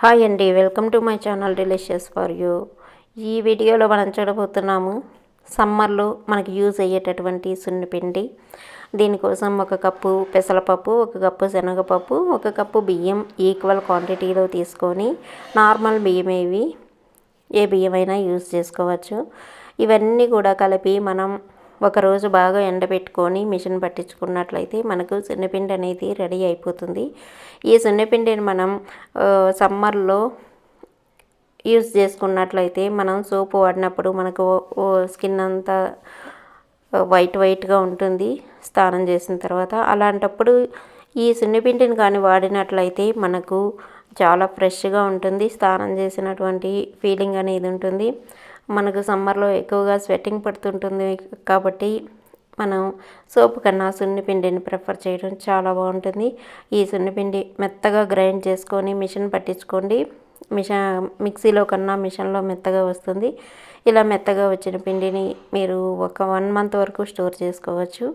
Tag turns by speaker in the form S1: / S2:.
S1: Hi అండి, welcome to my channel delicious for you. ఈ వీడియోలో మనం చూడబోతున్నాము సమ్మర్లో మనకి యూజ్ అయ్యేటటువంటి సున్నిపిండి. దీనికోసం 1 కప్పు పెసరపప్పు, 1 కప్పు శనగపప్పు, 1 కప్పు బియ్యం ఈక్వల్ క్వాంటిటీలో తీసుకొని, నార్మల్ బియ్యం ఏ బియ్యమైనా యూజ్ చేసుకోవచ్చు. ఇవన్నీ కూడా కలిపి మనం ఒకరోజు బాగా ఎండబెట్టుకొని మిషన్ పట్టించుకున్నట్లయితే మనకు సున్నిపిండి అనేది రెడీ అయిపోతుంది. ఈ సున్నిపిండిని మనం సమ్మర్లో యూజ్ చేసుకున్నట్లయితే మనం సోపు వాడినప్పుడు మనకు స్కిన్ అంతా వైట్గా ఉంటుంది స్నానం చేసిన తర్వాత. అలాంటప్పుడు ఈ సున్నిపిండిని కానీ వాడినట్లయితే మనకు చాలా ఫ్రెష్గా ఉంటుంది, స్నానం చేసినటువంటి ఫీలింగ్ అనేది ఉంటుంది. మనకు సమ్మర్లో ఎక్కువగా స్వెట్టింగ్ పడుతుంటుంది కాబట్టి మనం సోపు కన్నా సున్నిపిండిని ప్రిఫర్ చేయడం చాలా బాగుంటుంది. ఈ సున్నిపిండి మెత్తగా గ్రైండ్ చేసుకొని మిషన్ పట్టించుకోండి. మిక్సీలో కన్నా మిషన్లో మెత్తగా వస్తుంది. ఇలా మెత్తగా వచ్చిన పిండిని మీరు ఒక 1 మంత్ వరకు స్టోర్ చేసుకోవచ్చు.